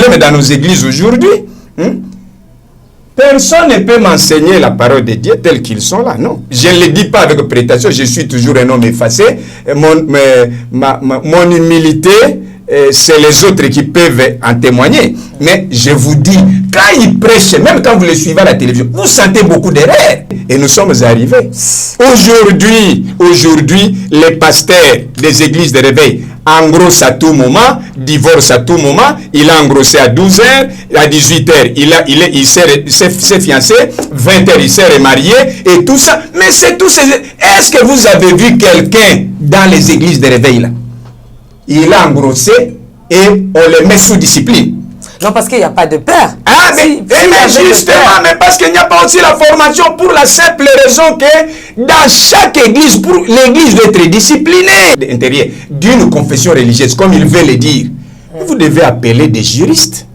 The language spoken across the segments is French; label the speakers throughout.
Speaker 1: problème dans nos églises aujourd'hui. Personne ne peut m'enseigner la parole de Dieu telle qu'ils sont là, non. Je ne le dis pas avec prétention, je suis toujours un homme effacé. Mon humilité, c'est les autres qui peuvent en témoigner. Mais je vous dis, quand ils prêchent, même quand vous les suivez à la télévision, vous sentez beaucoup d'erreurs. Et nous sommes arrivés. Aujourd'hui, les pasteurs des églises de réveil engrossent à tout moment, divorcent à tout moment. Il a engrossé à 12h, à 18h, il s'est fiancé, 20h, il s'est remarié, et tout ça. Mais c'est tout ces... Est-ce que vous avez vu quelqu'un dans les églises de réveil là? Il a engrossé et on le met sous discipline.
Speaker 2: Non, parce qu'il n'y a pas de peur.
Speaker 1: Ah, mais justement, mais parce qu'il n'y a pas aussi la formation pour la simple raison que dans chaque église, pour l'église doit être disciplinée l'intérieur d'une confession religieuse, comme il veut le dire. Vous devez appeler des juristes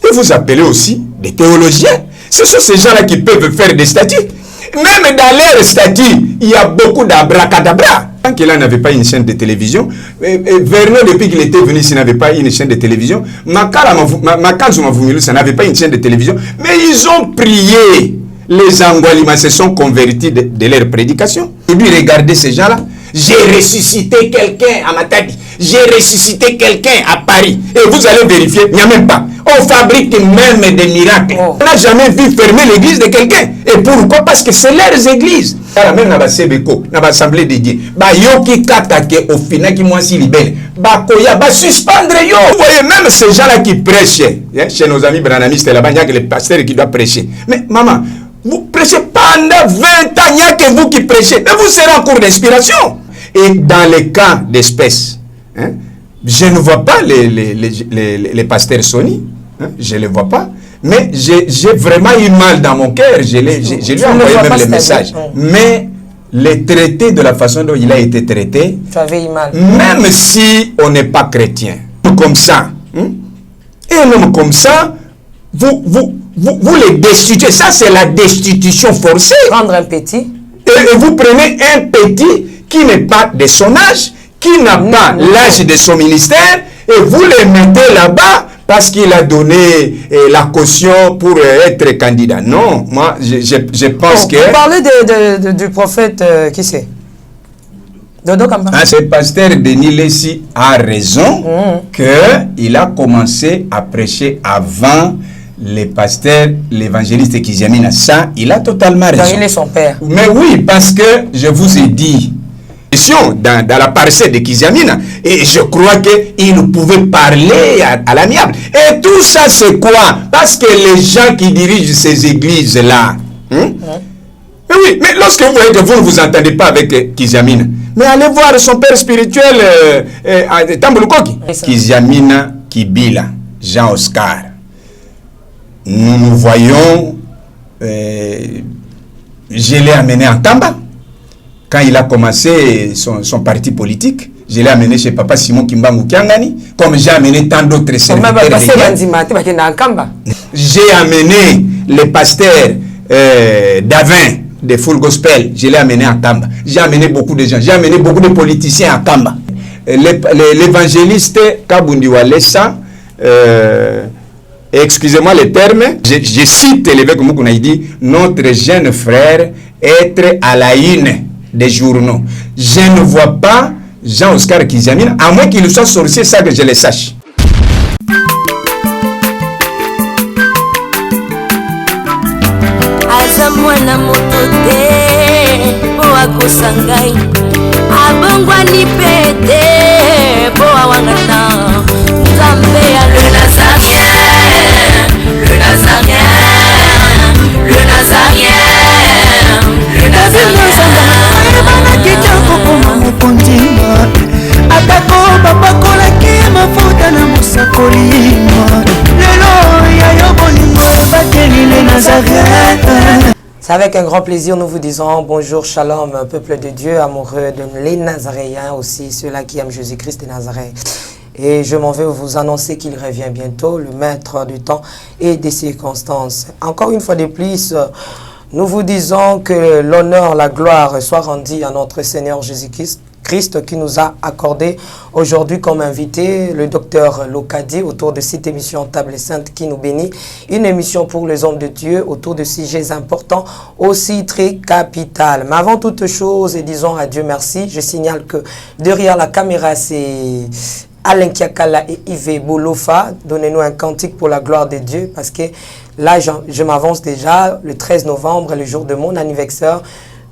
Speaker 1: et vous appelez aussi des théologiens. Ce sont ces gens-là qui peuvent faire des statuts. Même dans leur statut, il y a beaucoup d'abracadabra. Tant qu'il n'avait pas une chaîne de télévision, Vernon, depuis qu'il était venu ici, n'avait pas une chaîne de télévision. Makazu Mavumilou, ça n'avait pas une chaîne de télévision. Mais ils ont prié. Les Angolima se sont convertis de leur prédication. Et puis, regardez ces gens-là. J'ai ressuscité quelqu'un à Matadi. J'ai ressuscité quelqu'un à Paris. Et vous allez vérifier, il n'y a même pas. On fabrique même des miracles. On n'a jamais vu fermer l'église de quelqu'un. Et pourquoi? Parce que c'est leurs églises. Même dans la Sebeko, dans l'Assemblée de Dieu, yoki katake au final qui moi si libelle, koya suspendre yo. Vous voyez même ces gens-là qui prêchent, chez nos amis branamistes là-bas, il y a que les pasteurs qui doivent prêcher. Mais maman, vous prêchez pendant 20 ans, il n'y a que vous qui prêchez. Mais vous serez en cours d'inspiration. Et dans les cas d'espèces, je ne vois pas les pasteurs Sony, je ne les vois pas. Mais j'ai vraiment eu mal dans mon cœur. Je lui ai envoyé même les messages. Mais les traiter de la façon dont il a été traité,
Speaker 2: tu avais eu mal.
Speaker 1: Même si on n'est pas chrétien, comme ça, et un homme comme ça, vous les destituez. Ça, c'est la destitution forcée.
Speaker 2: Prendre un petit.
Speaker 1: Et vous prenez un petit qui n'est pas de son âge, qui n'a pas l'âge de son ministère, et vous le mettez là-bas parce qu'il a donné la caution pour être candidat. Non, moi, je pense que...
Speaker 2: Vous parlez du prophète, qui c'est? Dodo Kamba.
Speaker 1: Ce pasteur Denis Lessi a raison qu'il a commencé à prêcher avant les pasteurs, l'évangéliste Kiziamina. Ça, il a totalement raison.
Speaker 2: Donc, il est son père.
Speaker 1: Mais oui, parce que je vous ai dit, dans la parcelle de Kiziamina, et je crois qu'il pouvait parler à l'amiable. Et tout ça, c'est quoi? Parce que les gens qui dirigent ces églises-là, mais oui, mais lorsque vous voyez que vous ne vous entendez pas avec Kiziamina, mais allez voir son père spirituel, Tambulukoki. Kiziamina Kibila, Jean-Oscar. Nous voyons, je l'ai amené en Tamba. Quand il a commencé son parti politique, je l'ai amené chez Papa Simon Kimbangu Kiangani, comme j'ai amené tant d'autres serviteurs de Dieu. J'ai amené le pasteur Davin de Full Gospel, je l'ai amené en Tamba. J'ai amené beaucoup de gens, j'ai amené beaucoup de politiciens à Tamba. L'évangéliste Kabundi Walesa, excusez-moi le terme, je cite l'évêque Moukouna, il dit, notre jeune frère être à la une des journaux. Je ne vois pas Jean-Oscar Kiziamina, à moins qu'il soit sorcier, ça que je le sache.
Speaker 3: Azamwana motote boa kosangai abongwani pete boa wangana Nzambe ya le Nazarien, le Nazarien, le Nazarien, le Nazarien.
Speaker 2: C'est avec un grand plaisir nous vous disons bonjour, shalom, peuple de Dieu, amoureux de les Nazaréens aussi, ceux-là qui aiment Jésus-Christ de Nazareth. Et je m'en vais vous annoncer qu'il revient bientôt, le maître du temps et des circonstances. Encore une fois de plus, nous vous disons que l'honneur, la gloire soit rendue à notre Seigneur Jésus-Christ Christ qui nous a accordé aujourd'hui comme invité le docteur Lokadi autour de cette émission Table Sainte qui nous bénit. Une émission pour les hommes de Dieu autour de sujets importants, aussi très capital. Mais avant toute chose, et disons à Dieu merci, je signale que derrière la caméra, c'est Alain Kiakala et Yves Bolofa. Donnez-nous un cantique pour la gloire de Dieu parce que là, je m'avance déjà, le 13 novembre, le jour de mon anniversaire.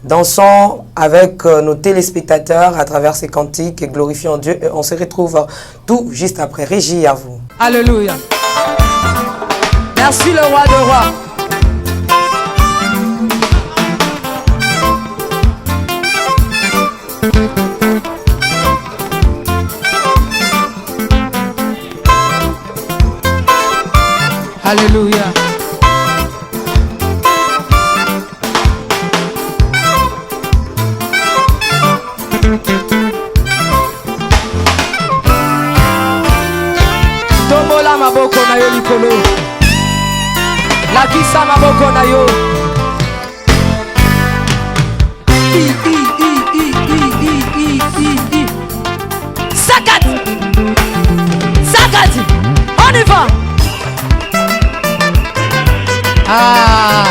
Speaker 2: Dansons avec nos téléspectateurs à travers ces cantiques et glorifions Dieu. Et on se retrouve tout juste après. Régie à vous.
Speaker 4: Alléluia. Merci le roi de rois. Alléluia. Tombola maboko na yo likolo. Lakisa maboko na yo. Sakat. Sakat. On y va. Ah.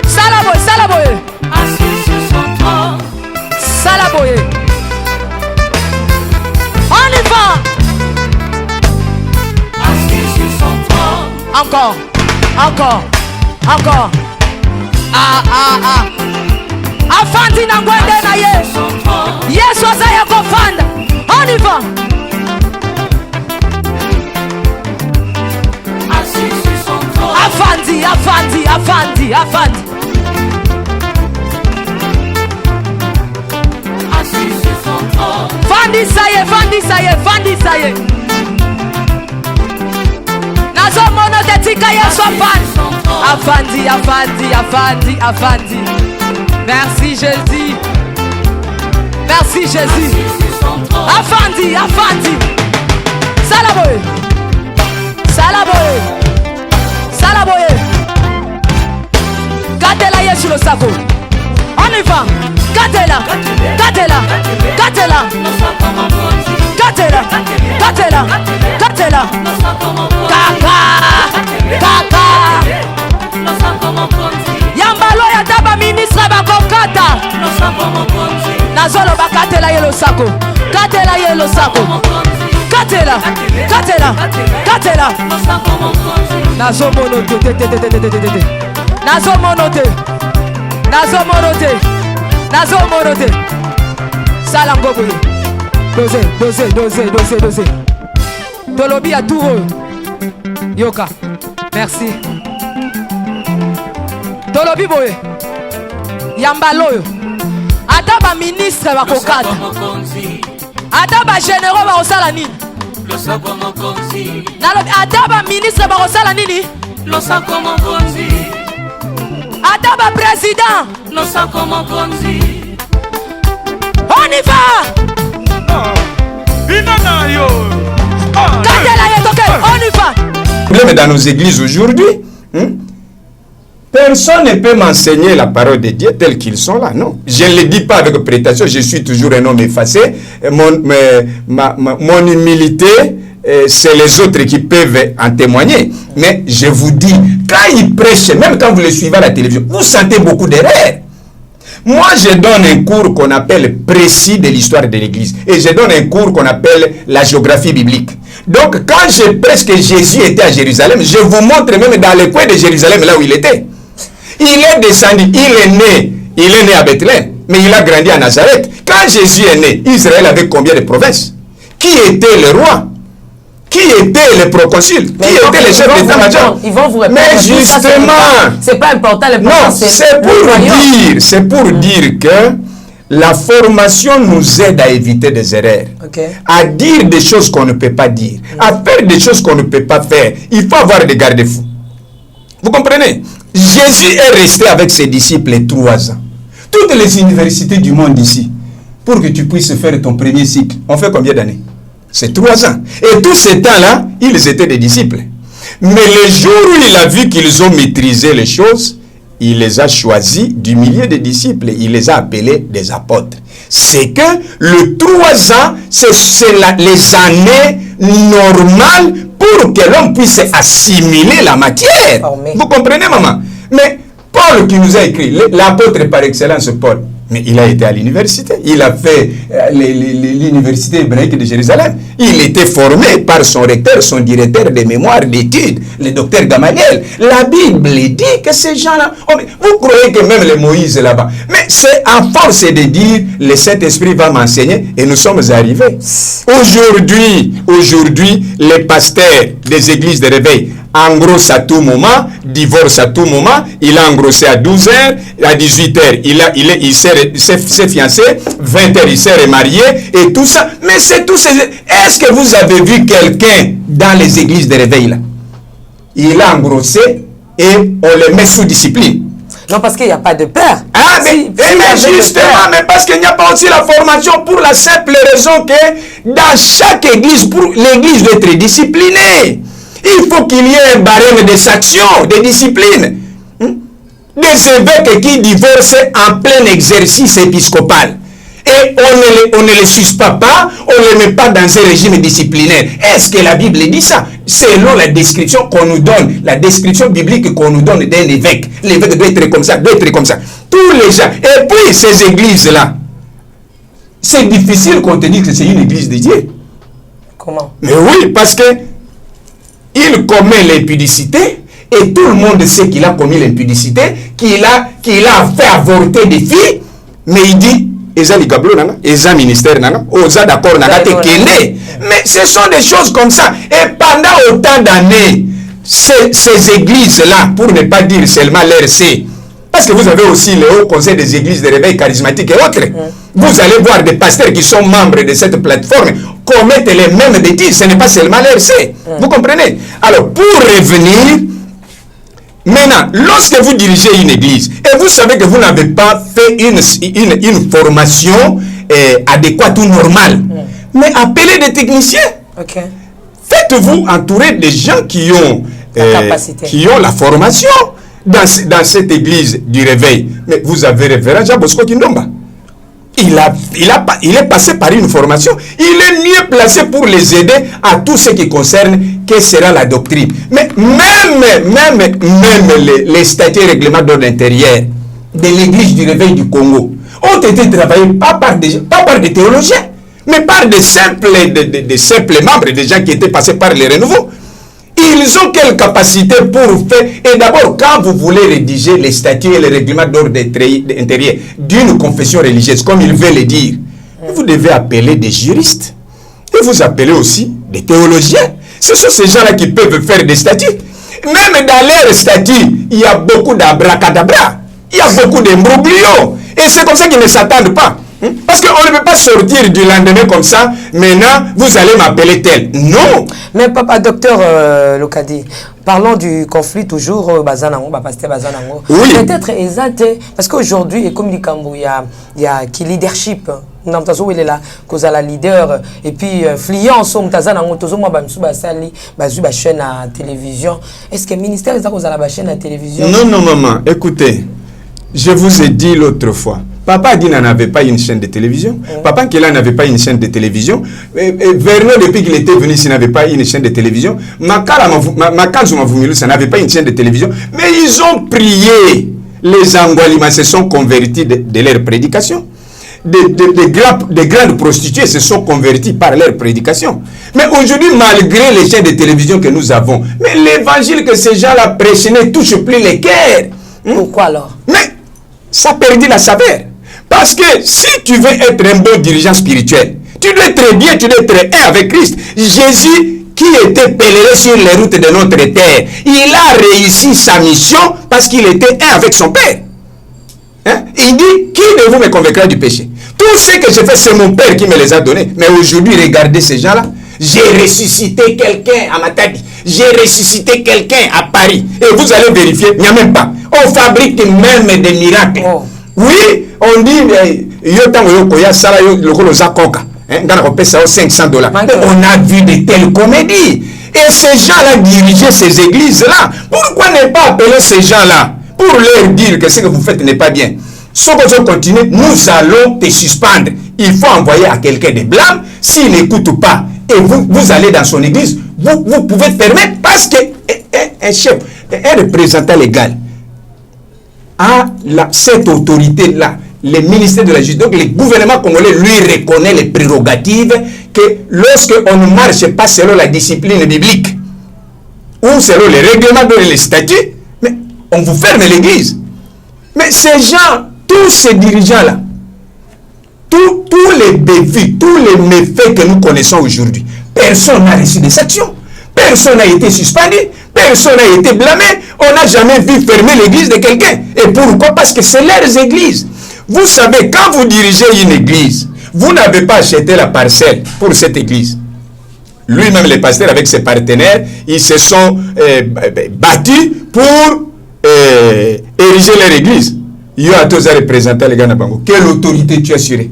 Speaker 4: Salaboy, salaboy.
Speaker 3: Assis sur son trône.
Speaker 4: Salaboy. On y va.
Speaker 3: Assis sur son trône.
Speaker 4: Encore, encore, encore. Ah, ah, ah. Afandi na ngwende na ye. Yesu azaya kofanda. On y va.
Speaker 3: Assis sur son trône.
Speaker 4: Afandi, afandi, afandi, afandi.
Speaker 3: Assis sur son trône.
Speaker 4: Fandi saye, fandi saye, fandi saye. Nazo mono tetika Yesu afandi. Afandi, afandi, afandi, afandi. Merci Jésus. Merci Jésus. Afandi, afandi. Salaboye. Salaboye. Salaboye. Gatela Yesu le sako. On y va. Gatela. Gatela. Gatela. Gatela. Gatela. Gatela. Kaka. Kaka. Yambalo ya taba ministre bakokata. Nazolo bakatela yelo sako. Katela yelo sako. Katela. Katela. Katela. Nazo monote. Nazo monote. Nazo monote. Nazo monote. Salangobo. Dosé. Tolobi à tout. Yoka. Merci. Tolobi boye. Yambaloyo. Ataba ministre bakokata. Ataba généraux bakosala nini? Ataba ministre bakosala nini? Ataba président. On y va. On y va.
Speaker 1: Le problème dans nos églises aujourd'hui, personne ne peut m'enseigner la parole de Dieu telle qu'ils sont là, non. Je ne le dis pas avec prétention, je suis toujours un homme effacé. Mon humilité, c'est les autres qui peuvent en témoigner. Mais je vous dis, quand ils prêchent, même quand vous les suivez à la télévision, vous sentez beaucoup d'erreurs. Moi, je donne un cours qu'on appelle précis de l'histoire de l'Église. Et je donne un cours qu'on appelle la géographie biblique. Donc, quand je prêche que Jésus était à Jérusalem, je vous montre même dans les coins de Jérusalem, là où il était. Il est descendu, il est né à Bethléem, mais il a grandi à Nazareth. Quand Jésus est né, Israël avait combien de provinces? Qui était le roi? Qui était le proconsul? Qui était le chef d'état-major?
Speaker 2: Ils vont vous répondre.
Speaker 1: Mais justement,
Speaker 2: c'est pas important.
Speaker 1: Non, c'est pour dire que la formation nous aide à éviter des erreurs, à dire des choses qu'on ne peut pas dire, à faire des choses qu'on ne peut pas faire. Il faut avoir des garde-fous. Vous comprenez? Jésus est resté avec ses disciples 3 ans. Toutes les universités du monde ici, pour que tu puisses faire ton premier cycle, on fait combien d'années? C'est 3 ans. Et tout ce temps-là, ils étaient des disciples. Mais le jour où il a vu qu'ils ont maîtrisé les choses, il les a choisis du milieu des disciples, il les a appelés des apôtres. C'est que le 3 ans, c'est les années normales pour que l'homme puisse assimiler la matière. Vous comprenez, maman? Mais Paul qui nous a écrit, l'apôtre par excellence, Paul, mais il a été à l'université, il a fait l'université hébraïque de Jérusalem. Il était formé par son recteur, son directeur de mémoire d'études, le docteur Gamaliel. La Bible dit que ces gens-là, vous croyez que même les Moïse là-bas, mais c'est à force de dire, le Saint-Esprit va m'enseigner et nous sommes arrivés. Aujourd'hui, les pasteurs des églises de réveil engrossent à tout moment, divorcent à tout moment. Il a engrossé à 12h, à 18h, il s'est fiancé, 20h, il s'est remarié et tout ça. Mais c'est tout ces... Est-ce que vous avez vu quelqu'un dans les églises de réveil là? Il a engrossé et on le met sous discipline.
Speaker 2: Non, parce qu'il n'y a pas de peur.
Speaker 1: Ah, mais justement, mais parce qu'il n'y a pas aussi la formation pour la simple raison que dans chaque église, pour l'église doit être disciplinée. Il faut qu'il y ait un barème de sanctions, de discipline. Des évêques qui divorcent en plein exercice épiscopal. Et on ne les suspend pas, on ne les met pas dans un régime disciplinaire. Est-ce que la Bible dit ça? Selon la description qu'on nous donne, la description biblique qu'on nous donne d'un évêque. L'évêque doit être comme ça, doit être comme ça. Tous les gens. Et puis ces églises-là, c'est difficile qu'on te dise que c'est une église de Dieu.
Speaker 2: Comment?
Speaker 1: Mais oui, parce que il commet l'impudicité et tout le monde sait qu'il a commis l'impudicité, qu'il a fait avorter des filles, mais il dit Eza ligablo nana, Eza ministère nana, Oza d'accord nana te kende. Mais ce sont des choses comme ça. Et pendant autant d'années, ces églises-là, pour ne pas dire seulement l'RC, parce que vous avez aussi le Haut Conseil des églises de réveil charismatique et autres, vous allez voir des pasteurs qui sont membres de cette plateforme commettre les mêmes bêtises. Ce n'est pas seulement l'RC. Vous comprenez? Alors, pour revenir, maintenant, lorsque vous dirigez une église, et vous savez que vous n'avez pas fait une formation adéquate ou normale, mais appelez des techniciens.
Speaker 2: Okay.
Speaker 1: Faites-vous entourer des gens qui ont la formation dans cette église du réveil. Mais vous avez révérend Jean Bosco Kindomba. Il est passé par une formation. Il est mieux placé pour les aider à tout ce qui concerne quelle sera la doctrine. Mais même les statuts et règlements d'ordre intérieur de l'église du réveil du Congo ont été travaillés pas par des théologiens, mais par des simples membres, des gens qui étaient passés par les renouveaux. Ils ont quelle capacité pour faire? Et d'abord, quand vous voulez rédiger les statuts et les règlements d'ordre intérieur d'une confession religieuse, comme il veut le dire, vous devez appeler des juristes. Et vous appelez aussi des théologiens. Ce sont ces gens-là qui peuvent faire des statuts. Même dans leurs statuts, il y a beaucoup d'abracadabra. Il y a beaucoup d'imbroglio. Et c'est comme ça qu'ils ne s'attendent pas. Parce qu'on ne peut pas sortir du lendemain comme ça. Maintenant, vous allez m'appeler tel. Non.
Speaker 2: Mais papa, docteur Lokadi, parlons du conflit toujours, Bazanango, pasteur Bazanango.
Speaker 1: Oui.
Speaker 2: Peut-être exact, parce qu'aujourd'hui, comme dit Kambo, il y a qui leadership. Il est là, cause à la leader, et puis fliant, son Tazanango, tout le monde a chaîne à télévision. Est-ce que le ministère est à la chaîne à télévision?
Speaker 1: Non, maman, écoutez, je vous ai dit l'autre fois. Papa Dina n'avait pas une chaîne de télévision. Papa Kela n'avait pas une chaîne de télévision. Vernon, depuis qu'il était venu, il n'avait pas une chaîne de télévision. Makanzuma Vumilu, ça n'avait pas une chaîne de télévision. Mais ils ont prié. Les Angwalima se sont convertis de leur prédication. Des grandes prostituées se sont converties par leur prédication. Mais aujourd'hui, malgré les chaînes de télévision que nous avons, mais l'évangile que ces gens-là prêchent ne touche plus les cœurs.
Speaker 2: Pourquoi alors?
Speaker 1: Mais ça perdit la saveur. Parce que si tu veux être un bon dirigeant spirituel, tu dois être bien, tu dois être un avec Christ. Jésus, qui était pèlerin sur les routes de notre terre, il a réussi sa mission parce qu'il était un avec son Père. Hein? Il dit, qui de vous me convaincra du péché? Tout ce que j'ai fait, c'est mon Père qui me les a donnés. Mais aujourd'hui, regardez ces gens-là. J'ai ressuscité quelqu'un à Matadi. J'ai ressuscité quelqu'un à Paris. Et vous allez vérifier, il n'y a même pas. On fabrique même des miracles. Oh. Oui, on dit, $500. Mais on a vu de telles comédies. Et ces gens-là dirigeaient ces églises-là. Pourquoi ne pas appeler ces gens-là? pour leur dire que ce que vous faites n'est pas bien. Si vous continuez, nous allons te suspendre. Il faut envoyer à quelqu'un des blâmes. S'il n'écoute pas, et vous allez dans son église, vous pouvez permettre parce qu'un chef, un représentant légal a cette autorité-là, le ministère de la Justice. Donc le gouvernement congolais lui reconnaît les prérogatives que lorsqu'on ne marche pas selon la discipline biblique ou selon les règlements de les statuts, mais on vous ferme l'église. Mais ces gens, tous ces dirigeants-là, tous les défis, tous les méfaits que nous connaissons aujourd'hui, personne n'a reçu des sanctions, personne n'a été suspendu, personne n'a été blâmé, on n'a jamais vu fermer l'église de quelqu'un. Et pourquoi? Parce que c'est leurs églises. Vous savez, quand vous dirigez une église, vous n'avez pas acheté la parcelle pour cette église. Lui-même, les pasteurs, avec ses partenaires, ils se sont battus pour ériger leur église. Il y a tous à représenter les gars. Quelle autorité tu as assuré?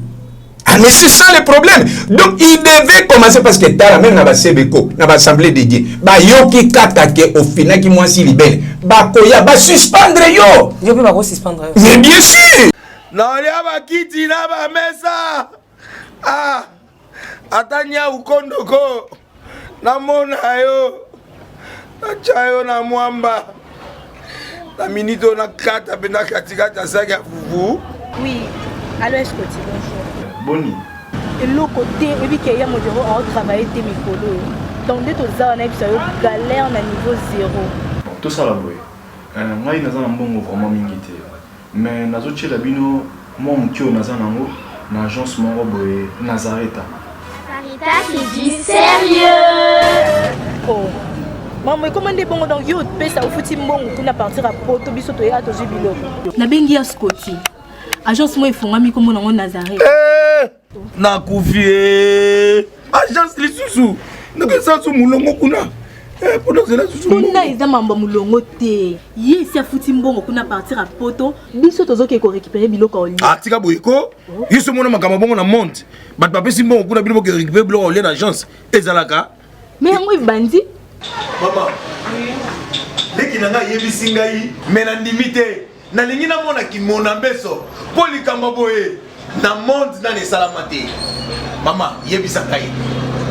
Speaker 1: Ah, mais c'est ça le problème. Donc, il devait commencer parce que t'as même dans la Sebeko, dans l'Assemblée de Dieu. Bah, yo qui katake au final qui moi si libéré. Bah, koya, bah, suspendre yo.
Speaker 2: Je peux pas suspendre.
Speaker 1: Mais bien sûr.
Speaker 5: Non, il y a pas qui dit là, bah, mais ça. Ah, atanya ou kondoko. Na mona yo. Na chayo na mwamba. La minute on a 4 à katika tasaka fufu.
Speaker 6: Oui, allô, est-ce que tu bonjour?
Speaker 5: Boni.
Speaker 6: Et l'autre côté, et puis qu'il y a mon bureau à travailler des micros. Donc, dès que tu as un galère à niveau 0.
Speaker 7: Tout ça là, boy. Moi, il y a un bon vraiment mingité. Mais dans autre chose, bino, moi, mon tio, dans un agence, mon boy, Nazareta.
Speaker 8: Sarita qui dit sérieux.
Speaker 6: Oh. Maman, comment est bon donc yo pèse au fouti mbongo kuna partir à poto biso to ya to jibilo.
Speaker 9: Na bengi ya Scotty. Agence moi ifongami comme na Nazareth.
Speaker 5: Na kufie. Agence lisusu. Donc ça sous mulongo kuna. Pour cela sous.
Speaker 9: Kuna eza mamba mulongo te. Yesi afuti mbongo kuna partir à poto biso tozoke ko récupérer biloko oli.
Speaker 5: Ah tika boyeko. Yiso mona makama bongo na monte. Bat papa simbongo kuna biloko ko récupérer biloko oli na agence. Ezalaka.
Speaker 9: Mais yango ibandi.
Speaker 5: Maman, leki nanga yebisi ngai mena ndimite na lingi na mona ki mona beso poli kamba boye na monde na ne salamate. Mama yebisa ngai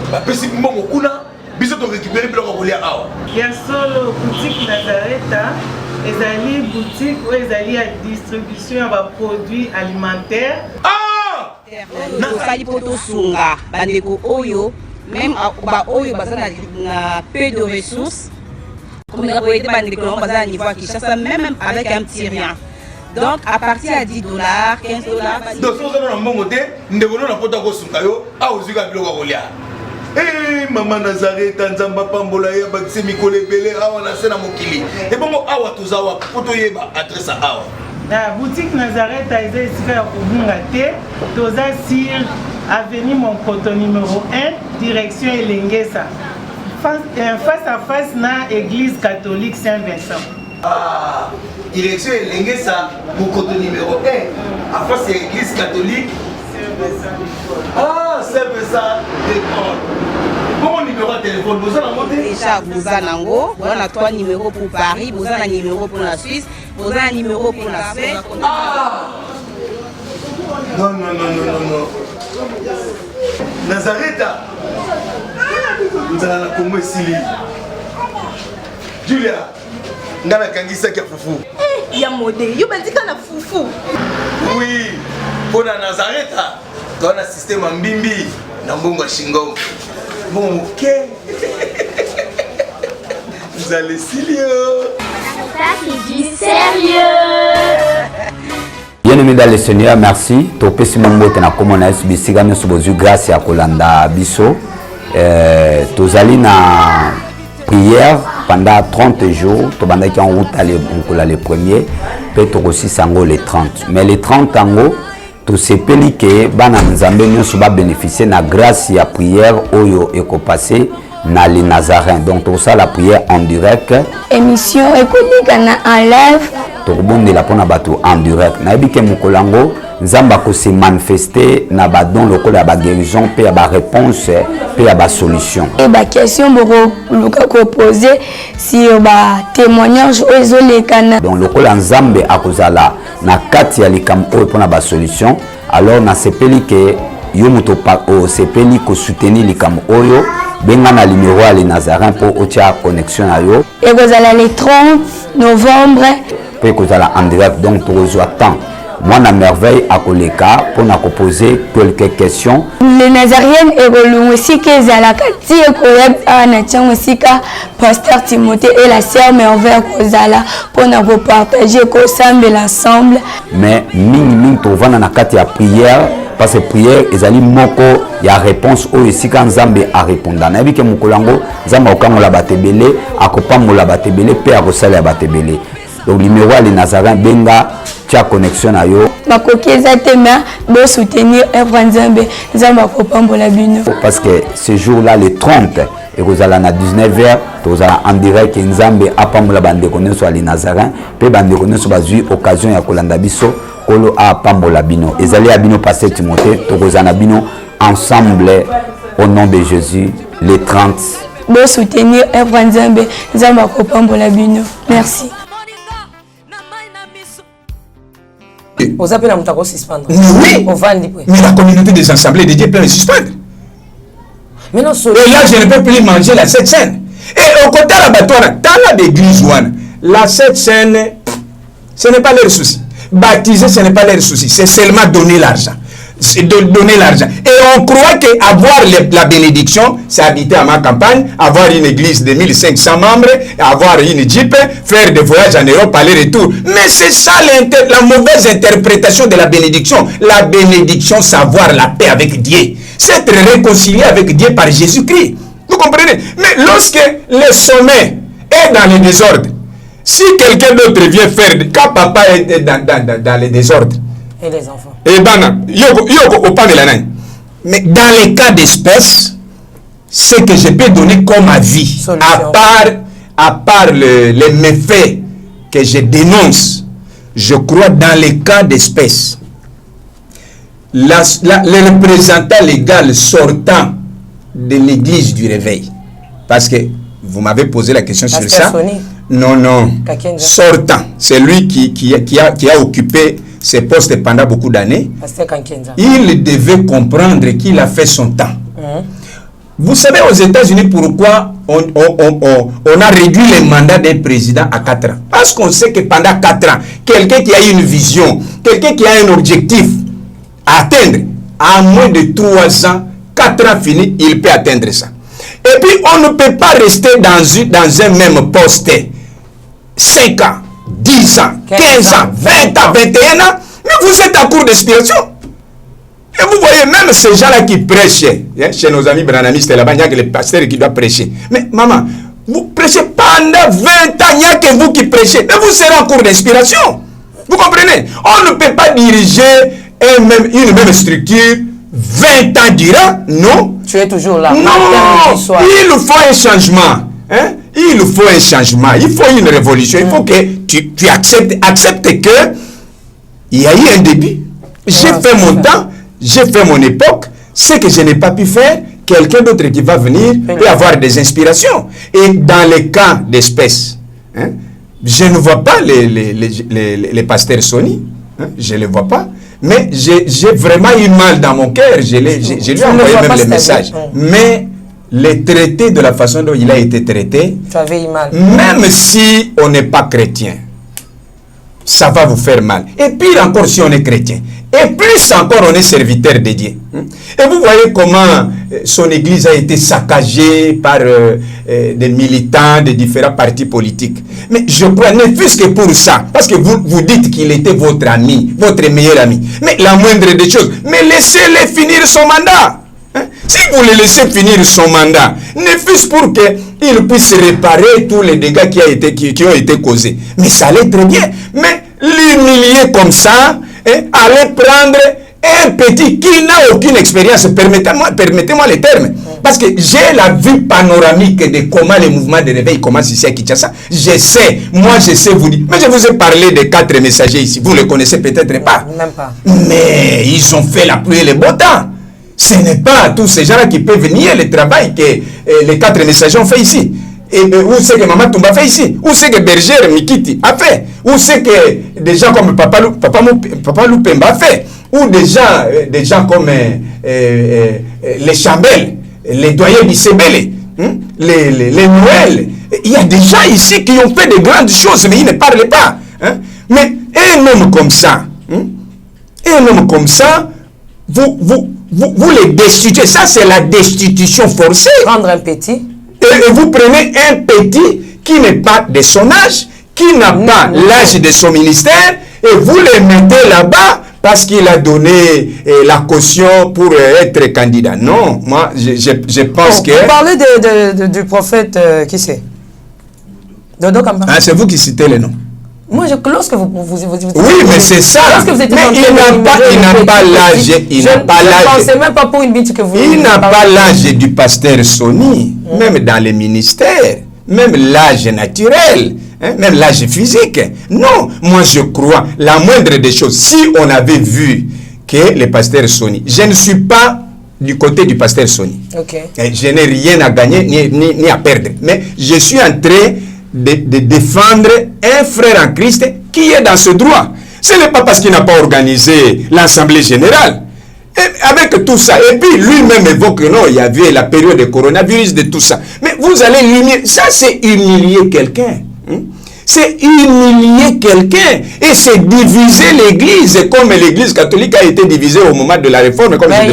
Speaker 5: ba pesi mbongo kuna biso to récupérer biloko kolia awa
Speaker 10: ya solo boutique Nazareta ezali boutique ou ezali ya distribution ya ba produits alimentaires.
Speaker 5: Ah
Speaker 11: na sali poto sunga bandeko oyo même ba oyo bazana na peu de ressources comme on a été bandeko on bazana niveau à Kinshasa même avec un petit rien. Donc à partir à $10, $15
Speaker 5: donc so na mbongo te ndeko na poto ko sunga yo a ozika biloko kolia. Eh maman Nazareta nzamba pambola ya bakise mikole belé awa na sena mokili. Et bongo awa tozawa poto yeba adresse awa.
Speaker 10: La boutique Nazareta est ici à Obungate, toza sur avenue Monkoto numéro 1, direction Elengesa. Face à face na église catholique Saint-Vincent.
Speaker 5: Ah, direction Elengesa, Monkoto numéro 1, à face à l'église catholique
Speaker 10: Saint-Vincent.
Speaker 5: Ah, Saint-Vincent d'école. Bon numéro de téléphone, vous en avez
Speaker 11: déjà vous en avez, vous avez 3 numéros pour Paris, vous avez un numéro pour la Suisse, vous avez un numéro pour la Suède.
Speaker 5: Ah non, non, non, non, non, non. Nazareta. Vous allez la Congo Sili. Julia, ngana kangisa kia fufu.
Speaker 6: Il y a modé, yo bandika na fufu.
Speaker 5: Oui, pour la Nazareta, quand on a système en bimbi, na mbongo shingo. Bon, ok. Vous allez Silio.
Speaker 8: Sarita qui dit sérieux.
Speaker 12: Bien-aimés dans le Seigneur, merci. Topesi mambote na komona SBC gano subozu grâce ya kolanda biso. Tozali na prière pendant 30 jours. Tobanda ki en route le premier, pe tokosi sango le 30. Mais les 30 ango to sepeli ke bana nzambe nyonso ba bénéficier na grâce ya prière oyo eko passer na les Nazarins. Donc tout ça la prière en direct.
Speaker 8: Émission économique en live.
Speaker 12: Tokobondela pona bato en direct. Na yebike mukolango nzamba ko se manifester na ba don lokola ba guérison pe ba réponse pe ba solution.
Speaker 8: Et ba question boko luka ko poser sur ba témoignage ezolekana.
Speaker 12: Donc lokola nzambe akozala na kati ya likambo pona ba solution, alors na sepeli ke yo muto pa o sepeli ko soutenir likambo oyo benga na numéro à les Nazarin pour otia connexion à yo.
Speaker 8: Et vous allez le 30 novembre.
Speaker 12: Puis vous allez en direct, donc pour vous attendre. Moi, na merveille à Koleka pour nous poser quelques questions.
Speaker 8: Les Nazariennes et le aussi que la kati et correct à Nathan aussi ka pasteur Timothée et la sœur merveille Kozala pour nous partager ensemble l'ensemble.
Speaker 12: Mais ming to na kati ya prière parce que prière ezali moko ya réponse o ici quand Nzambe a répondre. Na bi ke mukolango Nzamba okangola batebele akopamola batebele pe akosala batebele. Donc numéro à les Nazarin benga tia connexion à yo.
Speaker 8: Bakokeza tema do soutenir œuvre Nzambe Nzamba kopambola bino.
Speaker 12: Parce que ce jour-là le 30 et vous allez à 19h, vous allez en direct Nzambe apambola bande connaissance à les Nazarin, pe bande connaissance bazui occasion ya kolanda biso kolo apambola bino. Ezali abino pasteur Timothée, tokozana bino ensemble au nom de Jésus le 30.
Speaker 8: Do soutenir œuvre Nzambe Nzamba kopambola bino. Merci.
Speaker 2: Vous appelez la moutako suspendre.
Speaker 1: Oui. Mais la communauté des assemblées de Dieu peut me suspendre.
Speaker 2: Mais non,
Speaker 1: et là, je ne peux plus manger la cette scène. Et au côté de la bâtonne, dans l'église, la cette scène, ce n'est pas leur souci. Baptiser, ce n'est pas leur souci. C'est seulement donner l'argent. C'est de donner l'argent. Et on croit qu'avoir la bénédiction, c'est habiter à ma campagne, avoir une église de 1500 membres, avoir une jeep, faire des voyages en Europe, aller-retour. Mais c'est ça la mauvaise interprétation de la bénédiction. La bénédiction, savoir la paix avec Dieu. C'est être réconcilié avec Dieu par Jésus-Christ. Vous comprenez? Mais lorsque le sommet est dans le désordre, si quelqu'un d'autre vient faire, quand papa est dans le désordre,
Speaker 2: et les enfants.
Speaker 1: Et mais dans les cas d'espèce, ce que je peux donner comme avis, à part les méfaits que je dénonce, je crois dans les cas d'espèce, le représentant légal sortant de l'église du réveil, parce que vous m'avez posé la question sur ça. Non. Sortant, c'est lui qui a occupé ces postes pendant beaucoup d'années. Il devait comprendre qu'il a fait son temps. Vous savez aux États-Unis pourquoi on a réduit le mandat d'un président à 4 ans. Parce qu'on sait que pendant 4 ans, quelqu'un qui a une vision, quelqu'un qui a un objectif à atteindre, à moins de 3 ans, 4 ans finis, il peut atteindre ça. Et puis on ne peut pas rester dans un même poste 5 ans, 10 ans, 15 ans, 20 ans, 21 ans, mais vous êtes en cours d'inspiration. Et vous voyez même ces gens-là qui prêchent, chez nos amis branamistes là-bas, il n'y a que les pasteurs qui doivent prêcher. Mais maman, vous prêchez pendant 20 ans, il n'y a que vous qui prêchez, mais vous serez en cours d'inspiration. Vous comprenez? On ne peut pas diriger une même structure 20 ans durant, non?
Speaker 2: Tu es toujours là.
Speaker 1: Non, il faut un changement. Hein? Il faut un changement, il faut une révolution, il faut que tu acceptes que il y a eu un début. J'ai fait mon temps, j'ai fait mon époque, ce que je n'ai pas pu faire, quelqu'un d'autre qui va venir peut avoir des inspirations. Et dans les cas d'espèces, hein, je ne vois pas les pasteurs Sony, hein, je ne les vois pas, mais j'ai vraiment eu mal dans mon cœur, je lui ai envoyé même les messages. Mais les traiter de la façon dont il a été traité, même si on n'est pas chrétien, ça va vous faire mal. Et pire encore si on est chrétien. Et plus encore on est serviteur de Dieu. Et vous voyez comment son église a été saccagée par des militants de différents partis politiques. Mais je crois, ne fût-ce que pour ça, parce que vous dites qu'il était votre ami, votre meilleur ami. Mais la moindre des choses, mais laissez-le finir son mandat. Si vous le laissez finir son mandat, ne fût-ce pour qu'il puisse réparer tous les dégâts qui ont été causés. Mais ça allait très bien. Mais l'humilier comme ça, aller prendre un petit qui n'a aucune expérience, permettez-moi les termes, parce que j'ai la vue panoramique de comment les mouvements de réveil commencent ici à Kinshasa. Je sais vous dire, mais je vous ai parlé des 4 messagers ici, vous ne les connaissez peut-être pas.
Speaker 2: Même pas.
Speaker 1: Mais ils ont fait la pluie et le beau temps. Ce n'est pas tous ces gens-là qui peuvent nier le travail que les 4 messagers ont fait ici. Et où c'est que Maman Toumba fait ici? Où c'est que Berger Mikiti a fait? Où c'est que des gens comme Papa Loupemba a fait? Ou des gens comme les Chambel, les doyens Bissebele, les Noël. Il y a des gens ici qui ont fait de grandes choses, mais ils ne parlent pas. Hein? Mais un homme comme ça, vous les destituez. Ça, c'est la destitution forcée.
Speaker 2: Prendre un petit.
Speaker 1: Et vous prenez un petit qui n'est pas de son âge, qui n'a pas l'âge de son ministère, et vous le mettez là-bas parce qu'il a donné la caution pour être candidat. Non, moi, je pense que...
Speaker 2: Vous parlez du prophète, qui c'est? Dodo Kamba.
Speaker 1: Ah, c'est vous qui citez les noms.
Speaker 2: Moi, lorsque vous
Speaker 1: oui, mais c'est ça. Mais il n'a pas l'âge. Il n'a pas l'âge.
Speaker 2: Je ne pensais même pas pour une bite que vous...
Speaker 1: Il n'a pas l'âge du pasteur Sony, même dans les ministères, même l'âge naturel, hein, même l'âge physique. Non, moi je crois, la moindre des choses, si on avait vu que le pasteur Sony, je ne suis pas du côté du pasteur Sony.
Speaker 2: Okay.
Speaker 1: Je n'ai rien à gagner ni à perdre. Mais je suis en train de défendre un frère en Christ qui est dans ce droit. Ce n'est pas parce qu'il n'a pas organisé l'Assemblée générale. Et avec tout ça, et puis lui-même évoque que non, il y avait la période de coronavirus, de tout ça. Mais vous allez l'humilier. Ça, c'est humilier quelqu'un. C'est humilier quelqu'un. Et c'est diviser l'Église, comme l'Église catholique a été divisée au moment de la réforme. Comme
Speaker 2: mais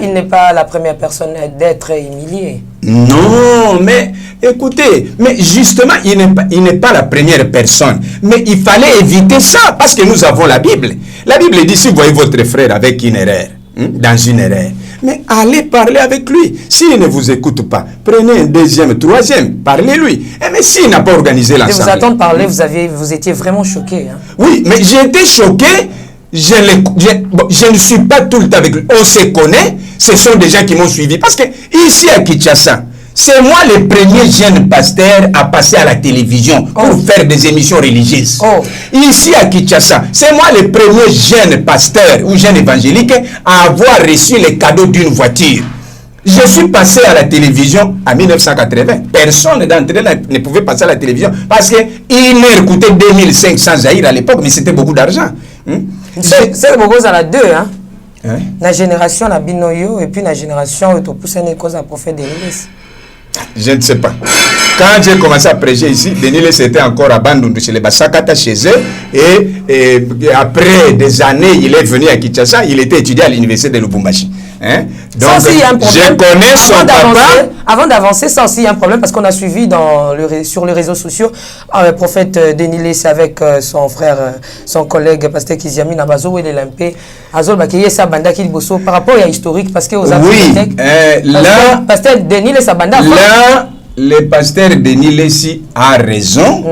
Speaker 2: il n'est pas la première personne d'être humilié.
Speaker 1: Non, mais écoutez, mais justement, il n'est pas la première personne. Mais il fallait éviter ça, parce que nous avons la Bible. La Bible dit, si vous voyez votre frère avec une erreur, dans une erreur, mais allez parler avec lui. S'il ne vous écoute pas, prenez un deuxième, troisième, parlez-lui. Mais s'il n'a pas organisé l'assemblée...
Speaker 2: De vous attendre parler, vous étiez vraiment choqué. Hein?
Speaker 1: Oui, mais j'ai été choqué. Je ne suis pas tout le temps avec lui. On se connaît. Ce sont des gens qui m'ont suivi. Parce que ici à Kinshasa, c'est moi le premier jeune pasteur à passer à la télévision pour faire des émissions religieuses. Ici à Kinshasa, c'est moi le premier jeune pasteur ou jeune évangélique à avoir reçu le cadeau d'une voiture. Je suis passé à la télévision en 1980. Personne d'entre eux ne pouvait passer à la télévision parce qu'une heure coûtait 2500 Zaïre à l'époque, mais c'était beaucoup d'argent.
Speaker 2: C'est beaucoup à la deux, hein? La génération la binoyo et puis la génération où pousse une cause à prophète de l'Église.
Speaker 1: Je ne sais pas. Quand j'ai commencé à prêcher ici, Denis était encore à Bandundu chez les Bassakata chez eux. Et après des années, il est venu à Kinshasa. Il était étudiant à l'université de Lubumbashi. Hein? Donc, je connais son papa.
Speaker 2: Avant d'avancer, ça aussi, il y a un problème parce qu'on a suivi sur les réseaux sociaux le prophète Denis Lessé avec son frère, son collègue, pasteur Kiziami Nabazo, et l'Impé, Azol Bakeye Sabanda Kilboso, par rapport à l'historique, parce que aux
Speaker 1: oui, là,
Speaker 2: pasteur Denis Lessé Sabanda.
Speaker 1: Là, le pasteur Denis Lessé a raison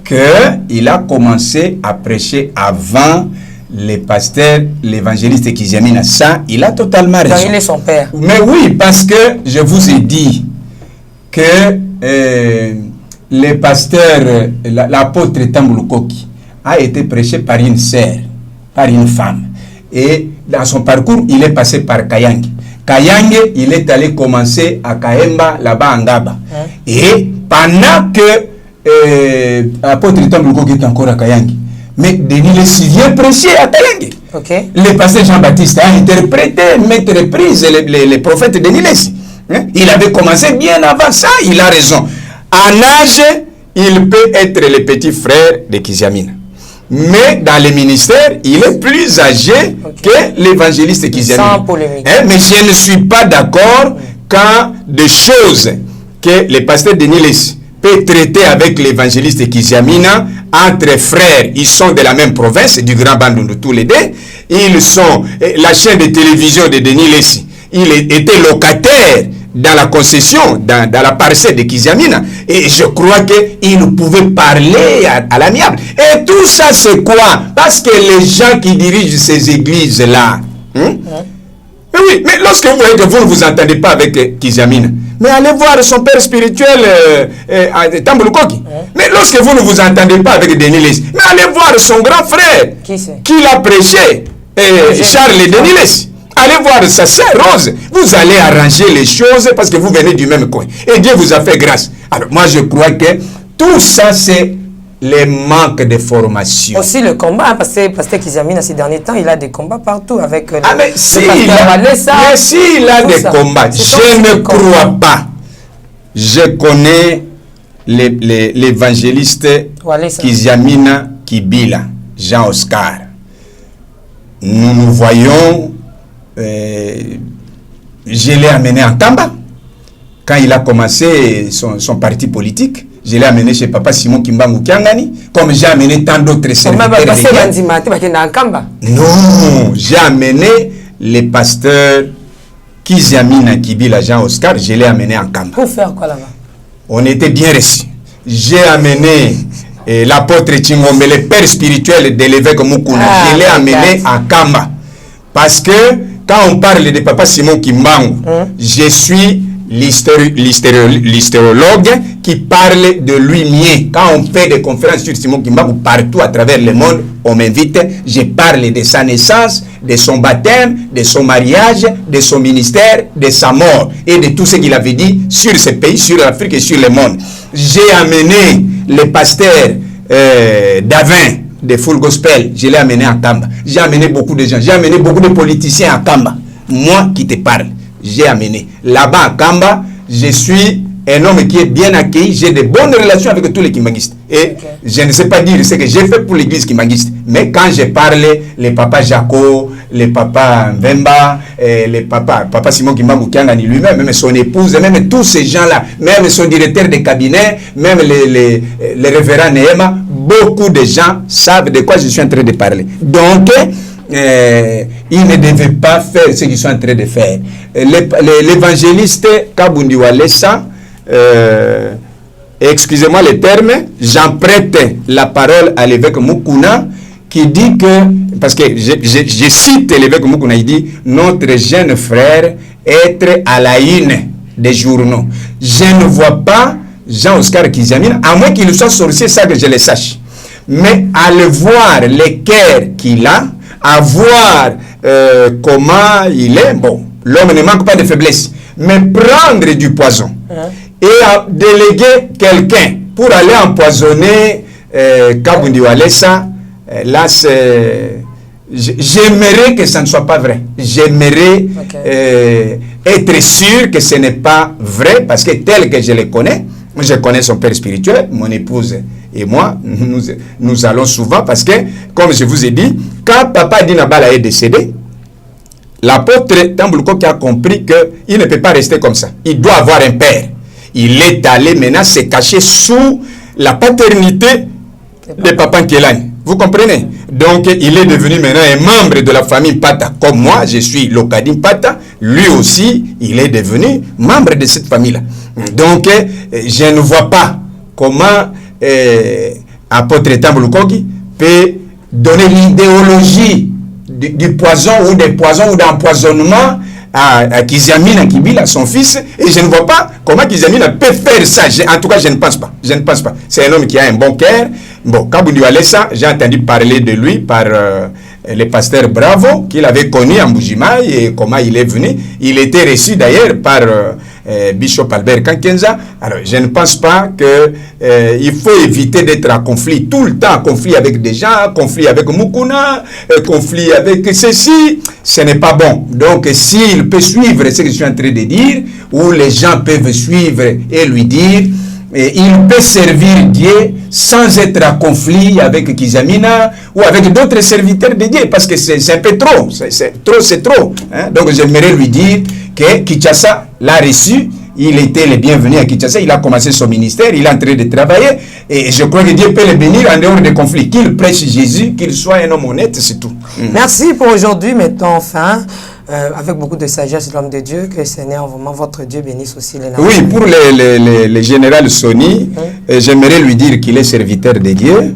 Speaker 1: qu'il a commencé à prêcher avant le pasteur, l'évangéliste Kiziami Nassa, il a totalement raison.
Speaker 2: Il est son père.
Speaker 1: Mais oui, parce que je vous ai dit que le pasteur, l'apôtre Tambulukoki, a été prêché par une sœur, par une femme. Et dans son parcours, il est passé par Kayange. Kayange, il est allé commencer à Kaemba, là-bas en Gaba. Et pendant que l'apôtre Tambulukoki est encore à Kayange, mais Denis Lessé vient prêcher à Kayange. Le pasteur Jean-Baptiste a interprété, mettre prise les prophètes Denis Lessé. Il avait commencé bien avant ça, il a raison. En âge, il peut être le petit frère de Kiziamina. Mais dans le ministère, il est plus âgé que l'évangéliste Kiziamina.
Speaker 2: Sans polémique.
Speaker 1: Mais je ne suis pas d'accord quand des choses que le pasteur Denis Lessé peut traiter avec l'évangéliste Kiziamina entre frères, ils sont de la même province, du Grand Bandundu tous les deux. Ils sont la chaîne de télévision de Denis Lessé. Il était locataire dans la concession, dans la parcelle de Kiziamina. Et je crois qu'il pouvait parler à l'amiable. Et tout ça, c'est quoi? Parce que les gens qui dirigent ces églises-là, Mais oui, mais lorsque vous voyez que vous ne vous entendez pas avec Kizamina, mais allez voir son père spirituel à Tambulukoki. Mais lorsque vous ne vous entendez pas avec Denis, mais allez voir son grand frère qui l'a prêché, Charles Denis. Allez voir sa sœur Rose. Vous allez arranger les choses parce que vous venez du même coin. Et Dieu vous a fait grâce. Alors moi je crois que tout ça c'est les manques de formation.
Speaker 2: Aussi le combat, parce que Pasteur Kizamina ces derniers temps, il a des combats partout avec
Speaker 1: mais s'il a des combats, je ne crois pas. Je connais l'évangéliste Kizamina Kibila, Jean Oscar. Nous voyons, je l'ai amené en Tamba quand il a commencé son parti politique. Je l'ai amené chez Papa Simon Kimbangu Kiangani, comme j'ai amené tant d'autres serviteurs. Non, j'ai amené les pasteurs Kizamina Kibila Jean Oscar, je l'ai amené en Kamba.
Speaker 2: Pour faire quoi là-bas?
Speaker 1: On était bien reçus. J'ai amené l'apôtre Chingombe, le père spirituel de l'évêque Mukuna, je l'ai amené en Kamba. Parce que quand on parle de Papa Simon Kimbangu, je suis l'hystérologue qui parle de lui-même. Quand on fait des conférences sur Simon Kimbangu partout à travers le monde, on m'invite, je parle de sa naissance, de son baptême, de son mariage, de son ministère, de sa mort et de tout ce qu'il avait dit sur ce pays, sur l'Afrique et sur le monde. J'ai amené le pasteur Davin de Full Gospel, je l'ai amené à Kamba. J'ai amené beaucoup de gens, j'ai amené beaucoup de politiciens à Kamba. Moi qui te parle, j'ai amené. Là-bas à Kamba, je suis un homme qui est bien accueilli, j'ai de bonnes relations avec tous les kimbanguistes. Et je ne sais pas dire ce que j'ai fait pour l'église kimbanguiste. Mais quand j'ai parlé, les papas Jaco, les papas Mvemba, les papa Simon Kimbangu Kiangani lui-même, même son épouse, même tous ces gens-là, même son directeur de cabinet, même les révérends Nehema, beaucoup de gens savent de quoi je suis en train de parler. Donc, ils ne devaient pas faire ce qu'ils sont en train de faire. L'évangéliste Kabundi Walesa, excusez-moi le terme, j'emprunte la parole à l'évêque Mukuna qui dit que, parce que je cite l'évêque Mukuna, il dit, notre jeune frère être à la une des journaux. Je ne vois pas Jean-Oscar Kizamina, à moins qu'il soit sorcier, ça que je le sache. Mais à le voir, les cœurs qu'il a, à voir comment il est, bon, l'homme ne manque pas de faiblesse, mais prendre du poison et à déléguer quelqu'un pour aller empoisonner Kabundi Walesa, là j'aimerais que ça ne soit pas vrai. J'aimerais être sûr que ce n'est pas vrai, parce que tel que je le connais, je connais son père spirituel, mon épouse et moi, nous allons souvent, parce que, comme je vous ai dit, quand Papa Dinabala est décédé, l'apôtre Tambuluko qui a compris qu'il ne peut pas rester comme ça. Il doit avoir un père. Il est allé maintenant se cacher sous la paternité de Papa Nkelani. Vous comprenez? Donc, il est devenu maintenant un membre de la famille Pata. Comme moi, je suis Lokadim Pata. Lui aussi, il est devenu membre de cette famille-là. Donc, je ne vois pas comment apôtre Tambulukoki peut donner l'idéologie du poison ou des poisons ou d'empoisonnement à Kizamina Kibila, son fils, et je ne vois pas comment Kizamina peut faire ça. En tout cas, je ne pense pas. Je ne pense pas. C'est un homme qui a un bon cœur. Bon, Kabundi Walesa, j'ai entendu parler de lui par le pasteur Bravo, qu'il avait connu en Bujimaï et comment il est venu. Il était reçu d'ailleurs par Bishop Albert Kankenza. Alors, je ne pense pas que il faut éviter d'être en conflit tout le temps, conflit avec des gens, conflit avec Mukuna, conflit avec ceci. Ce n'est pas bon. Donc, s'il peut suivre ce que je suis en train de dire, ou les gens peuvent suivre et lui dire, il peut servir Dieu sans être en conflit avec Kizamina ou avec d'autres serviteurs de Dieu, parce que c'est un peu trop, c'est trop. Hein? Donc j'aimerais lui dire que Kinshasa l'a reçu, il était le bienvenu à Kinshasa, il a commencé son ministère, il est en train de travailler, et je crois que Dieu peut le bénir en dehors des conflits, qu'il prêche Jésus, qu'il soit un homme honnête, c'est tout.
Speaker 2: Merci pour aujourd'hui, mettons fin. Avec beaucoup de sagesse, l'homme de Dieu, que le Seigneur, vraiment, votre Dieu bénisse aussi les nations.
Speaker 1: Oui, pour le général Sony, j'aimerais lui dire qu'il est serviteur de Dieu,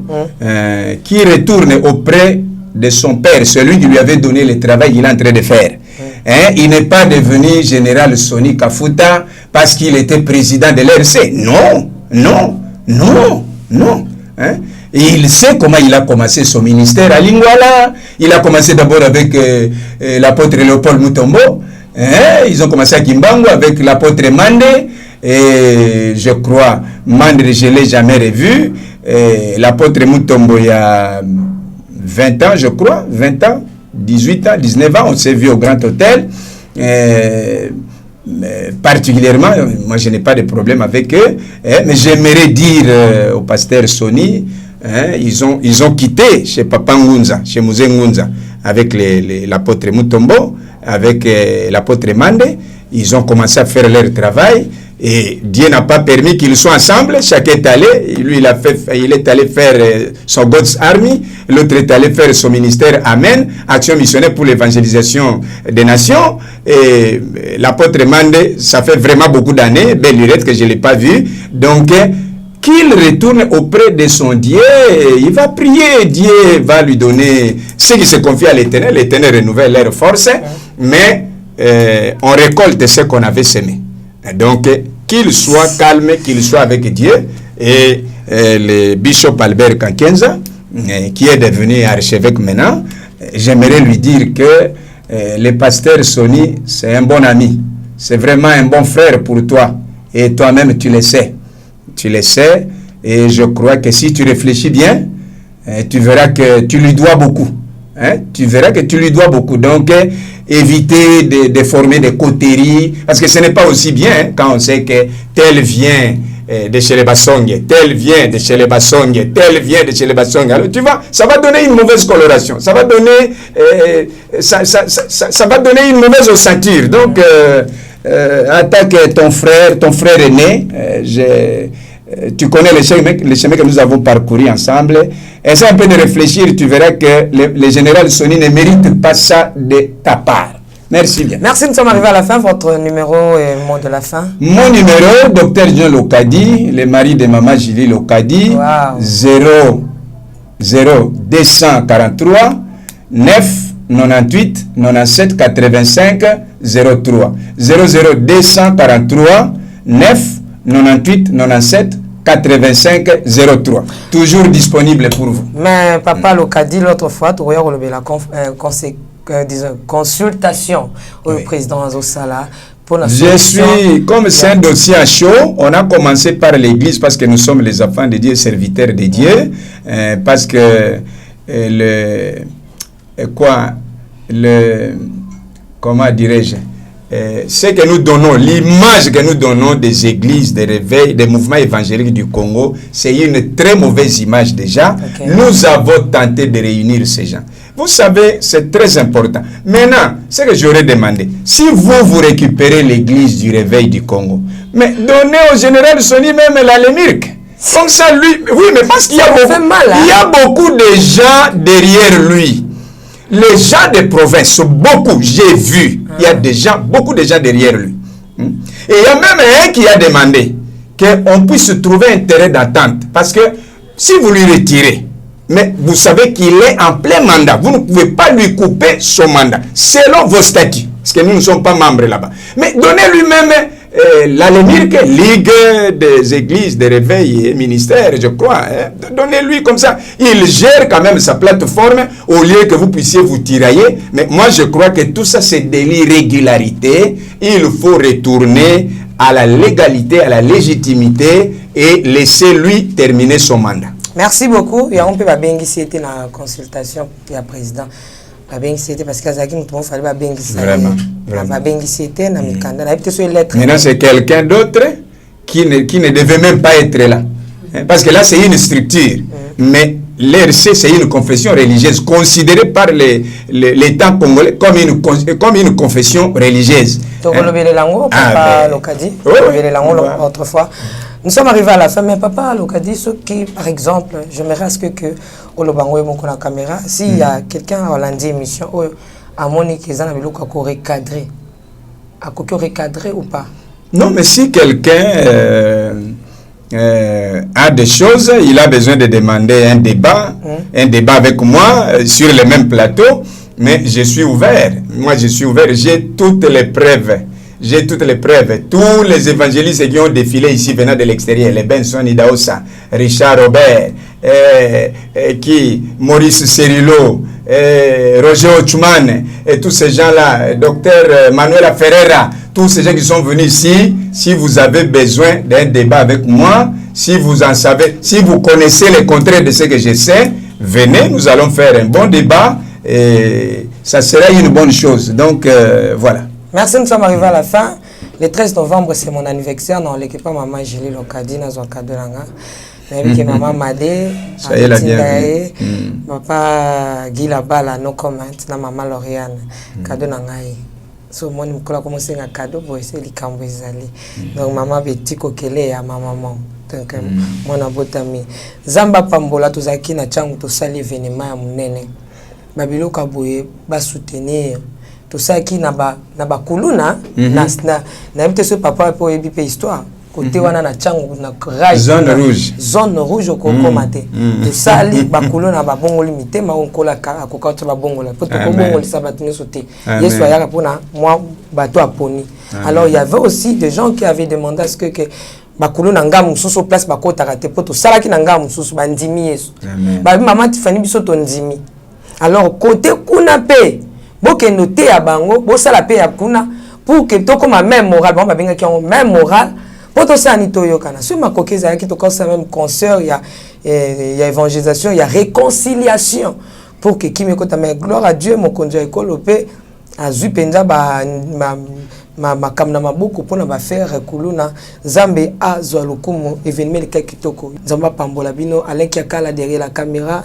Speaker 1: qui retourne auprès de son père, celui qui lui avait donné le travail qu'il est en train de faire. Hein? Il n'est pas devenu général Soni Kafuta parce qu'il était président de l'RC. Non, non, non, non. Hein? Et il sait comment il a commencé son ministère à Lingwala. Il a commencé d'abord avec l'apôtre Léopold Mutombo. Hein? Ils ont commencé à Kimbangu avec l'apôtre Mande. Et je crois, Mande, je ne l'ai jamais revu. L'apôtre Mutombo, il y a 20 ans, je crois, 20 ans, 18 ans, 19 ans, on s'est vu au Grand Hôtel. Particulièrement, moi je n'ai pas de problème avec eux, mais j'aimerais dire au pasteur Soni, ils ont quitté chez Papa Ngunza, chez Mouzé Ngunza, avec l'apôtre Mutombo, avec l'apôtre Mande. Ils ont commencé à faire leur travail et Dieu n'a pas permis qu'ils soient ensemble. Chacun est allé. Lui, il est allé faire son God's Army. L'autre est allé faire son ministère Amen, Action missionnaire pour l'évangélisation des nations. Et l'apôtre Mande, ça fait vraiment beaucoup d'années, belle lurette que je ne l'ai pas vu. Donc, qu'il retourne auprès de son Dieu, il va prier, Dieu va lui donner ce qui se confie à l'Éternel. L'Éternel renouvelle leur force, mais on récolte ce qu'on avait semé. Donc, qu'il soit calme, qu'il soit avec Dieu. Et le bishop Albert Kankenza, qui est devenu archevêque maintenant, j'aimerais lui dire que le pasteur Soni, c'est un bon ami. C'est vraiment un bon frère pour toi. Et toi-même, tu le sais. Tu le sais. Et je crois que si tu réfléchis bien, tu verras que tu lui dois beaucoup. Hein? Tu verras que tu lui dois beaucoup. Donc, éviter de former des coteries, parce que ce n'est pas aussi bien hein, quand on sait que tel vient de chez les Bassongues, tel vient de chez les Bassongues, tel vient de chez les Bassongues. Alors tu vois, ça va donner une mauvaise coloration, ça va donner, ça va donner une mauvaise ossature. Donc, attaque ton frère aîné, tu connais le chemin que nous avons parcouru ensemble. Essaie un peu de réfléchir, tu verras que le général Soni ne mérite pas ça de ta part. Merci bien.
Speaker 2: Merci, nous sommes arrivés à la fin. Votre numéro et mot de la fin.
Speaker 1: Mon numéro, Dr John Lokadi, le mari de Maman Julie Lokadi, wow. 243 9 98 97 85 03 243 9 98 97 85 03. Toujours disponible pour vous.
Speaker 2: Mais Papa Lokadi, l'autre fois, tu as eu la consultation au président Azosala.
Speaker 1: Je suis, comme c'est un dossier à chaud, on a commencé par l'église parce que nous sommes les enfants de Dieu, serviteurs de Dieu, parce que comment dirais-je, ce que nous donnons, l'image que nous donnons des églises, des réveils, des mouvements évangéliques du Congo, c'est une très mauvaise image déjà. Okay. Nous avons tenté de réunir ces gens. Vous savez, c'est très important. Maintenant, ce que j'aurais demandé, si vous récupérez l'église du réveil du Congo, mais donnez au général Soni même la Lemirk. Comme ça, lui, oui, mais parce qu'il y a beaucoup de gens derrière lui. Les gens de province, beaucoup, j'ai vu, il y a beaucoup de gens derrière lui. Et il y a même un qui a demandé qu'on puisse trouver un terrain d'attente. Parce que si vous lui retirez, mais vous savez qu'il est en plein mandat, vous ne pouvez pas lui couper son mandat, selon vos statuts, parce que nous ne sommes pas membres là-bas. Mais donnez lui-même la Lemirk, Ligue des églises, des réveils et ministères, je crois. Donnez-lui comme ça. Il gère quand même sa plateforme au lieu que vous puissiez vous tirailler. Mais moi, je crois que tout ça, c'est de l'irrégularité. Il faut retourner à la légalité, à la légitimité et laisser lui terminer son mandat.
Speaker 2: Merci beaucoup. Il y a un peu de bien qui était la consultation du président. Parce que
Speaker 1: vraiment.
Speaker 2: Maintenant,
Speaker 1: c'est quelqu'un d'autre qui ne devait même pas être là. Parce que là, c'est une structure. Mais l'RC, c'est une confession religieuse considérée par l'État congolais comme une confession religieuse.
Speaker 2: Autrefois. Nous sommes arrivés à la fin, mais Papa Lokadi, ce qui, par exemple, j'aimerais à ce que Olobango et mon la caméra, s'il y a quelqu'un à lundi émission, à Monique et Zanabilo, à recadrer, à recadrer ou pas?
Speaker 1: Non, mais si quelqu'un a des choses, il a besoin de demander un débat avec moi sur le même plateau, mais je suis ouvert. Moi, je suis ouvert. J'ai toutes les preuves. Tous les évangélistes qui ont défilé ici venant de l'extérieur, les Benson Idaosa, Richard Robert, Maurice Cerullo, Roger Ochman, et tous ces gens-là, docteur Manuela Ferreira, tous ces gens qui sont venus ici, si vous avez besoin d'un débat avec moi, si vous en savez, si vous connaissez le contraire de ce que je sais, venez, nous allons faire un bon débat et ça sera une bonne chose. Donc, voilà.
Speaker 2: Merci, nous sommes arrivés à la fin. Le 13 novembre, c'est mon anniversaire. Non, l'équipe maman Julie Lokadi, nous avons cadeau là. Avec maman Madé,
Speaker 1: ça y est la bienvenue.
Speaker 2: Papa Guy Labala, no comment, na maman Lauriane, cadeau nangai. So moi nous commencé un cadeau pour essayer les cambouisali. Donc maman Betty Kokele à ma maman. Donc mon abotami. Zamba Pambola tozaki na changu to sali événement ya munene. Babilo kaboye ba soutenir. Tout ça qui na ba kuluna na invité ce papa pour ébiper histoire côté wana na changu na rage zone rouge au komate tout ça li ba kuluna ba bongo limité ma onkola ka ko ka ba bongo la poto ko bongo li sabatine sauter yesu ayaka pona moi bato aponi. Alors il y avait aussi des gens qui avaient demandé à ce que ba kuluna ngamu susu place ba kota raté poto sala ki ngamu susu ba ndimi yesu ba maman Tiffany biso to ndimi. Alors côté kuna pe boke noté à bango bo sala pe ya kuna pour que to comme même moral bon ba benga ki même moral pour to sa ni to yokana sur ma kokeza ki to comme ça même concert il y a évangélisation il y a réconciliation pour que qui me kota mais gloire à Dieu mon konja ekolope azu penza ba ma kamna mabuku pona ba faire kuluna zambe azwa lokumu événement le kitoko zamba pambola bino Alain Kiakala derrière la caméra.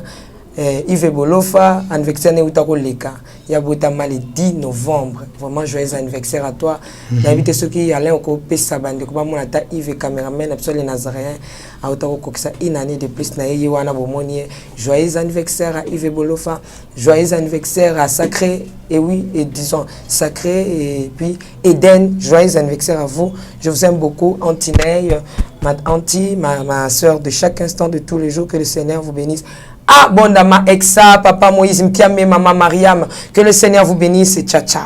Speaker 2: Yves Bolofa, anniversaire Neutako Leka. Il y a le 10 novembre. Vraiment joyeux anniversaire à toi. J'invite ceux qui allaient au Copé Sabande, comme mon atta Yves caméraman, absolument nazaréen, à Otako Koksa, une année de plus, Naïwana Bomonier. Joyeux anniversaire à Yves Bolofa. Joyeux anniversaire à Sacré, et oui, et disons Sacré, et puis Eden. Joyeux anniversaire à vous. Je vous aime beaucoup. Antinei, ma Anti, ma soeur de chaque instant de tous les jours. Que le Seigneur vous bénisse. Abondamment, Exa, Papa Moïse, Mkiame, Maman Mariam, que le Seigneur vous bénisse et tcha tcha.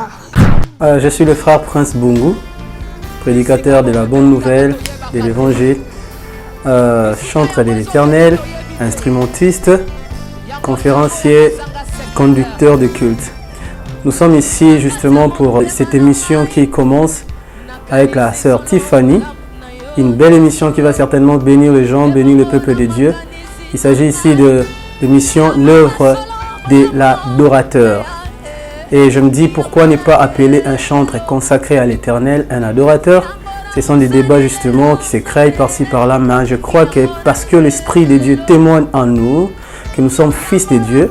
Speaker 13: Je suis le frère Prince Bungu, prédicateur de la bonne nouvelle, de l'évangile, chanteur de l'éternel, instrumentiste, conférencier, conducteur de culte. Nous sommes ici justement pour cette émission qui commence avec la sœur Tiffany, une belle émission qui va certainement bénir les gens, bénir le peuple de Dieu. Il s'agit ici de l'émission L'œuvre de l'adorateur. Et je me dis pourquoi ne pas appeler un chantre consacré à l'Éternel un adorateur. Ce sont des débats justement qui se créent par-ci par-là, mais je crois que parce que l'Esprit de Dieu témoigne en nous, que nous sommes fils de Dieu,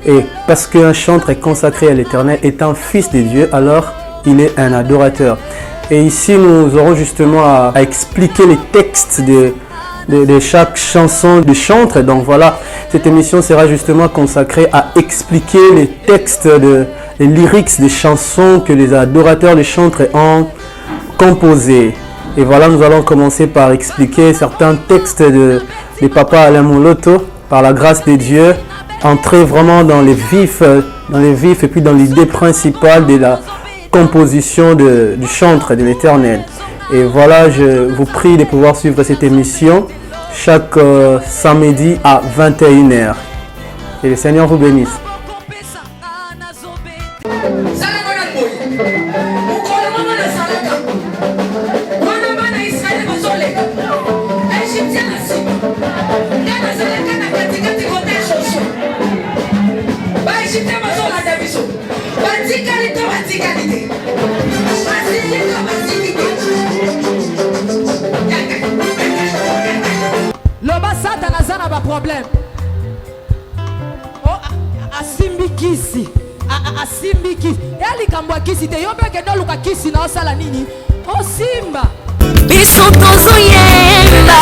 Speaker 13: et parce qu'un chantre consacré à l'Éternel est un fils de Dieu, alors il est un adorateur. Et ici nous aurons justement à expliquer les textes de chaque chanson de chantre. Donc voilà, cette émission sera justement consacrée à expliquer les textes, les lyrics des chansons que les adorateurs de chantre ont composés. Et voilà, nous allons commencer par expliquer certains textes de Papa Alain Moloto, par la grâce de Dieu, entrer vraiment dans les vifs et puis dans l'idée principale de la composition du chantre de l'Éternel. Et voilà, je vous prie de pouvoir suivre cette émission chaque samedi à 21h. Et le Seigneur vous bénisse.
Speaker 4: Problème. Oh, asimbi kisi. Asimbi kisi. Eli kambwa kisi te yo peke no luka kisi na osala nini? Oh simba. Biso tozo yemba.